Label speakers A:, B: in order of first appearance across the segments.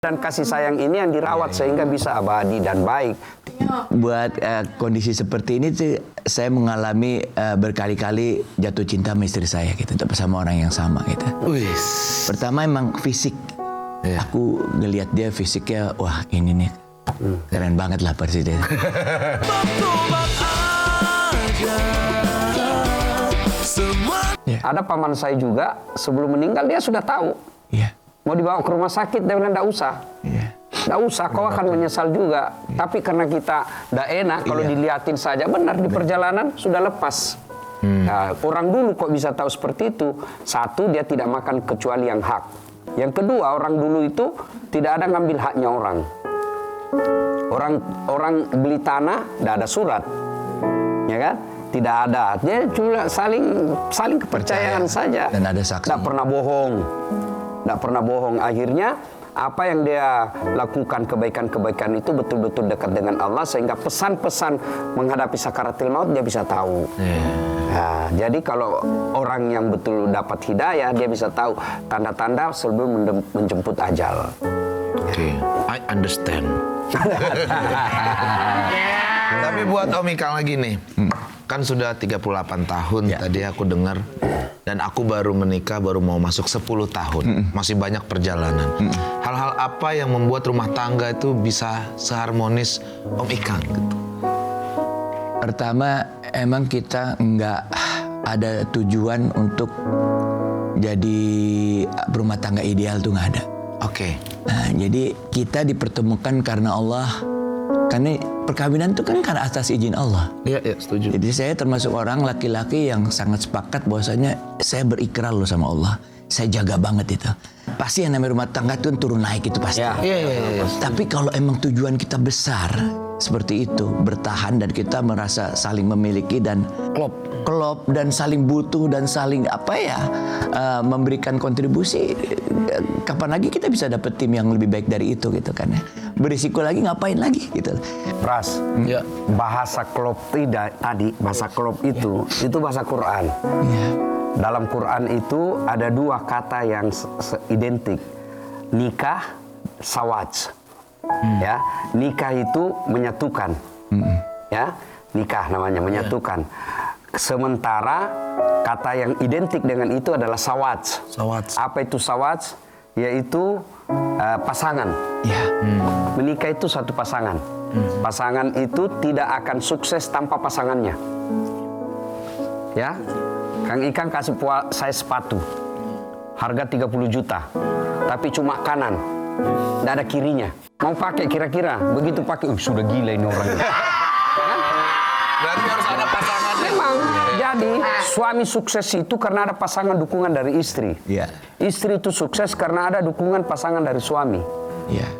A: Dan kasih sayang ini yang dirawat sehingga bisa abadi dan baik.
B: Buat kondisi seperti ini tuh saya mengalami berkali-kali jatuh cinta sama istri saya gitu, sama orang yang sama gitu. Pertama emang fisik. Aku ngelihat dia fisiknya, wah ini nih keren banget lah presiden.
A: Ada paman saya juga sebelum meninggal dia sudah tahu. Mau dibawa ke rumah sakit, dia bilang enggak usah. Enggak usah, kau akan menyesal juga. Tapi karena kita enggak enak kalau dilihatin saja, benar di perjalanan sudah lepas. Nah, orang dulu kok bisa tahu seperti itu? Satu, dia tidak makan kecuali yang hak. Yang kedua, orang dulu itu tidak ada ngambil haknya orang. Orang beli tanah, tidak ada surat. Ya kan? Tidak ada. Dia cuma saling kepercayaan saja.
B: Dan ada saksi.
A: Tidak pernah bohong. Tidak pernah bohong. Akhirnya apa yang dia lakukan, kebaikan-kebaikan itu betul-betul dekat dengan Allah, sehingga pesan-pesan menghadapi sakaratul maut dia bisa tahu. Nah, jadi kalau orang yang betul dapat hidayah, dia bisa tahu tanda-tanda sebelum menjemput ajal.
C: Oke, I understand. Tapi buat Om Ikang lagi nih, kan sudah 38 tahun tadi aku dengar. Dan aku baru menikah, baru mau masuk 10 tahun. Masih banyak perjalanan. Hal-hal apa yang membuat rumah tangga itu bisa seharmonis Om Ikang? Gitu?
B: Pertama, emang kita nggak ada tujuan untuk jadi rumah tangga ideal tuh nggak ada.
C: Oke.
B: Nah, jadi kita dipertemukan karena Allah. Karena perkawinan itu kan karena atas izin Allah.
C: Iya, setuju.
B: Jadi saya termasuk orang laki-laki yang sangat sepakat bahwasanya saya berikrar loh sama Allah. Saya jaga banget itu. Pasti yang namanya rumah tangga itu turun naik itu pasti.
C: Iya.
B: Tapi kalau emang tujuan kita besar seperti itu, bertahan dan kita merasa saling memiliki dan klop dan saling butuh dan saling memberikan kontribusi, kapan lagi kita bisa dapet tim yang lebih baik dari itu gitu kan ya. Berisiko lagi ngapain lagi gitu.
A: Pras, bahasa klop tadi, bahasa klop itu bahasa Quran. Dalam Quran itu ada dua kata yang identik. Nikah, sawaj. Ya, nikah itu menyatukan. Ya, nikah namanya menyatukan. Sementara kata yang identik dengan itu adalah sawaj. Apa itu sawaj? Yaitu pasangan. Menikah itu satu pasangan. Pasangan itu tidak akan sukses tanpa pasangannya. Ya, Kang Ikang kasih saya sepatu, harga 30 juta, tapi cuma kanan, tidak ada kirinya. Mau pakai kira-kira, begitu pakai, sudah gila ini orang.
C: Berarti harus ada pasangan.
A: Memang, jadi suami sukses itu karena ada pasangan dukungan dari istri. Istri itu sukses karena ada dukungan pasangan dari suami.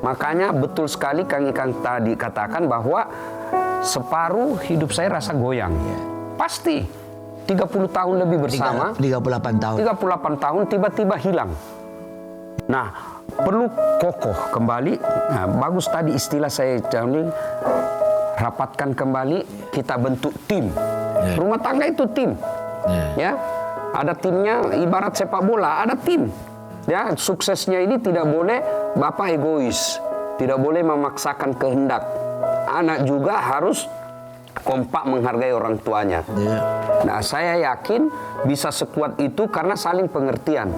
A: Makanya betul sekali Kang Ikang tadi katakan bahwa separuh hidup saya rasa goyang. Pasti 30 tahun lebih bersama,
B: 38 tahun.
A: 38 tahun tiba-tiba hilang. Nah, perlu kokoh kembali. Nah, bagus tadi istilah saya ini, rapatkan kembali, kita bentuk tim. Rumah tangga itu tim. Ya, ada timnya, ibarat sepak bola, ada tim. Ya, suksesnya ini tidak boleh bapak egois, tidak boleh memaksakan kehendak. Anak juga harus kompak menghargai orang tuanya. Nah, saya yakin bisa sekuat itu karena saling pengertian.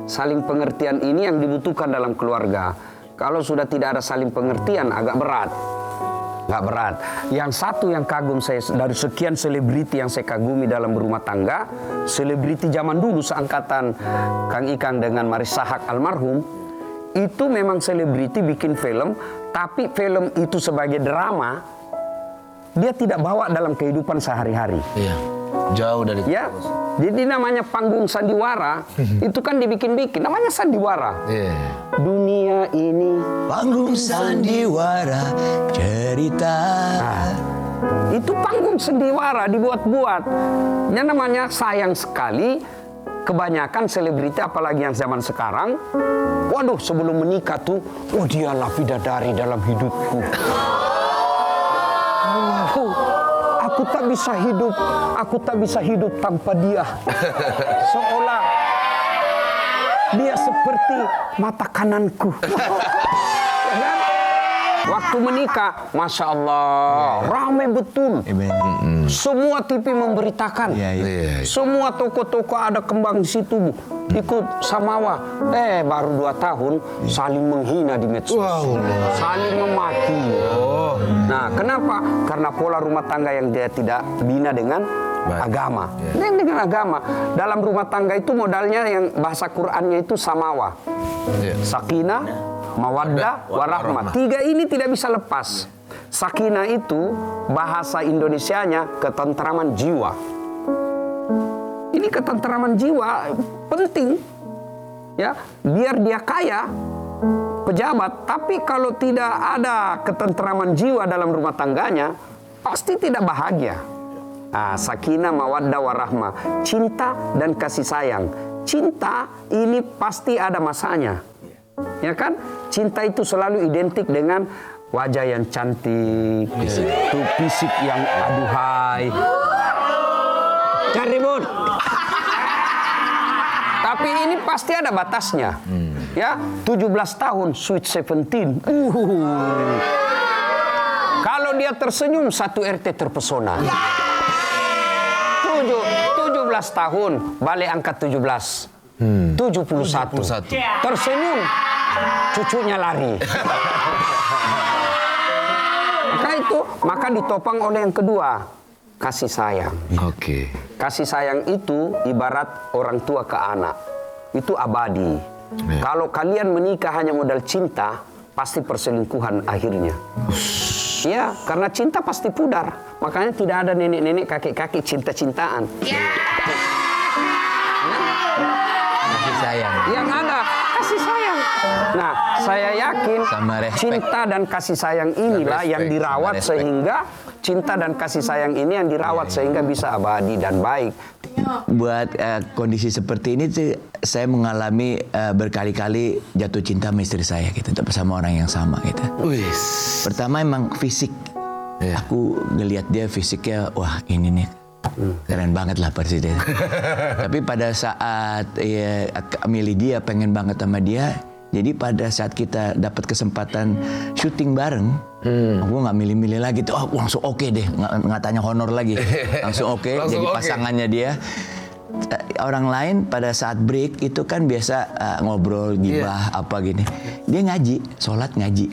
A: Saling pengertian ini yang dibutuhkan dalam keluarga. Kalau sudah tidak ada saling pengertian, agak berat. Nggak berat. Yang satu yang kagum saya, dari sekian selebriti yang saya kagumi dalam berumah tangga, selebriti zaman dulu seangkatan Kang Ikang dengan Marissa Haque almarhum, itu memang selebriti bikin film, tapi film itu sebagai drama, dia tidak bawa dalam kehidupan sehari-hari.
C: Jauh dari itu.
A: Ya, jadi namanya panggung sandiwara, itu kan dibikin-bikin, namanya sandiwara. Dunia ini
B: Panggung sandiwara cerita.
A: Itu panggung sandiwara dibuat-buat. Yang namanya sayang sekali, kebanyakan selebriti apalagi yang zaman sekarang, waduh sebelum menikah tuh, oh dialah bidadari dalam hidupku. Aku tak bisa hidup tanpa dia. Seolah Dia seperti mata kananku. Ya kan? Waktu menikah, Masya Allah, ramai betul. Semua TV memberitakan. Semua toko-toko ada kembang di situ, ikut samawa. Baru 2 tahun saling menghina di medsos, saling memaki. Nah, kenapa? Karena pola rumah tangga yang dia tidak bina dengan agama. Dengan agama. Dalam rumah tangga itu modalnya yang bahasa Qur'annya itu samawa, sakinah, mawaddah, warahmah. 3 ini tidak bisa lepas. Sakinah itu bahasa Indonesianya ketentraman jiwa. Ini ketentraman jiwa penting, ya, biar dia kaya, pejabat, tapi kalau tidak ada ketentraman jiwa dalam rumah tangganya, pasti tidak bahagia. Sakinah, mawaddah, warahmah, cinta dan kasih sayang. Cinta ini pasti ada masanya. Ya kan? Cinta itu selalu identik dengan wajah yang cantik, fisik yang aduhai. Jangan ribut. Tapi ini pasti ada batasnya. Ya, 17 tahun, sweet 17. Kalau dia tersenyum, 1 RT terpesona. 17 tahun, balik angka 17. 71. Tersenyum, cucunya lari. Maka ditopang oleh yang kedua, kasih sayang. Kasih sayang itu ibarat orang tua ke anak. Itu abadi. Kalau kalian menikah hanya modal cinta, pasti perselingkuhan akhirnya. Ya, karena cinta pasti pudar. Makanya tidak ada nenek-nenek, kakek-kakek cinta-cintaan.
B: Kasih sayang.
A: Yang ada kasih sayang. Nah, saya yakin cinta dan kasih sayang inilah yang dirawat sehingga cinta dan kasih sayang ini yang dirawat sehingga bisa abadi dan baik.
B: Buat kondisi seperti ini tuh saya mengalami berkali-kali jatuh cinta sama istri saya gitu, bersama orang yang sama gitu. Pertama emang fisik. Aku ngelihat dia fisiknya, wah ini nih keren banget lah presiden. Tapi pada saat milih dia, pengen banget sama dia, jadi pada saat kita dapat kesempatan syuting bareng, aku nggak milih-milih lagi tuh, langsung oke deh, nggak tanya honor lagi, langsung oke, jadi pasangannya dia. Orang lain pada saat break itu kan biasa ngobrol, gibah, apa gini. Dia ngaji, sholat ngaji.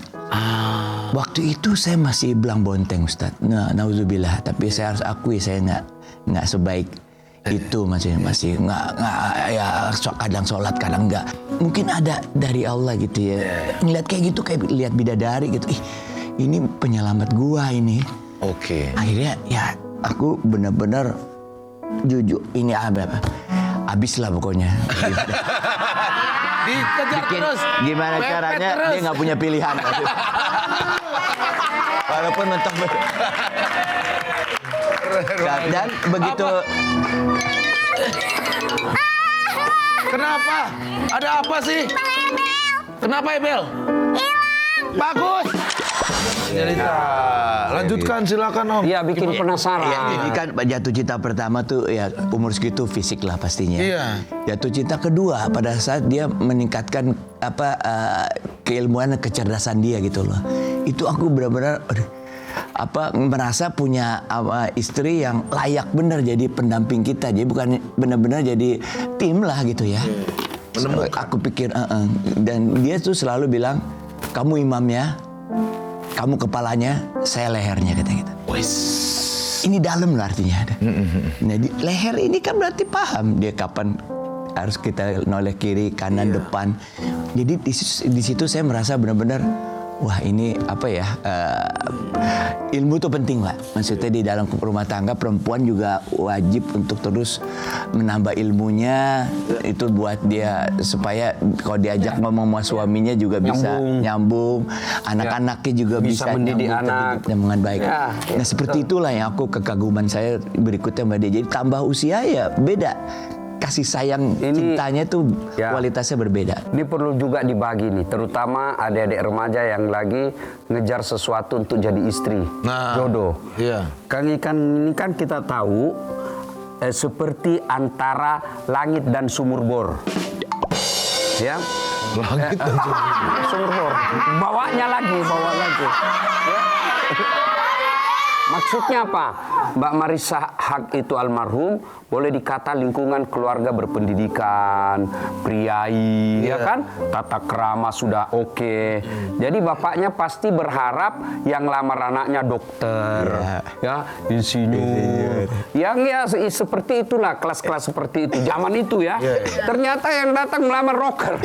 B: Waktu itu saya masih belang bonteng, Ustadz. Nauzubillah. Tapi saya harus akui saya nggak sebaik itu, masih nggak ya, kadang sholat kadang nggak. Mungkin ada dari Allah gitu ya. Ngeliat kayak gitu, kayak lihat bidadari gitu. Ini penyelamat gua ini. Akhirnya ya aku benar-benar jujur, ini habis lah pokoknya.
C: Dikejar terus.
B: Gimana caranya
C: terus.
B: dia nggak punya pilihan. Walaupun mentok dan begitu.
C: Kenapa? Ada apa sih? Kenapa Ebel? Bagus. Cerita. Lanjutkan silakan Om.
A: Iya, bikin penasaran.
B: Jadi kan jatuh cinta pertama tuh ya umur segitu fisik lah pastinya. Jatuh cinta kedua pada saat dia meningkatkan keilmuan dan kecerdasan dia gitu loh. Itu aku benar-benar merasa punya istri yang layak benar jadi pendamping kita. Jadi bukan benar-benar jadi tim lah gitu ya. Aku pikir dan dia tuh selalu bilang, kamu imamnya, kamu kepalanya, saya lehernya, kata gitu. Ini dalam lah artinya. Jadi leher ini kan berarti paham dia kapan harus kita noleh kiri, kanan, depan. Jadi di situ saya merasa benar-benar, wah ini ilmu tuh penting lah. Maksudnya di dalam rumah tangga perempuan juga wajib untuk terus menambah ilmunya. Itu buat dia supaya kalau diajak ngomong sama suaminya juga bisa nyambung. Anak-anaknya juga bisa
A: mendidik
B: anak dengan baik. Nah seperti itulah yang aku kekaguman saya berikutnya Mbak Dia. Jadi tambah usia ya beda. Kasih sayang cintanya tuh kualitasnya berbeda.
A: Ini perlu juga dibagi nih, terutama adik-adik remaja yang lagi ngejar sesuatu untuk jadi istri, jodoh. Kan ini kan kita tahu seperti antara langit dan sumur bor. Ya.
C: Langit dan
A: Sumur. Bawanya lagi, bawa lagi. Ya. Maksudnya apa? Mbak Marissa Haque itu almarhum, boleh dikata lingkungan keluarga berpendidikan, priai, ya kan? Tata krama sudah oke. Jadi bapaknya pasti berharap yang lamar anaknya dokter, ya, insinyur. Yang ya seperti itulah, kelas-kelas seperti itu. Zaman itu ya. Ternyata yang datang melamar rocker.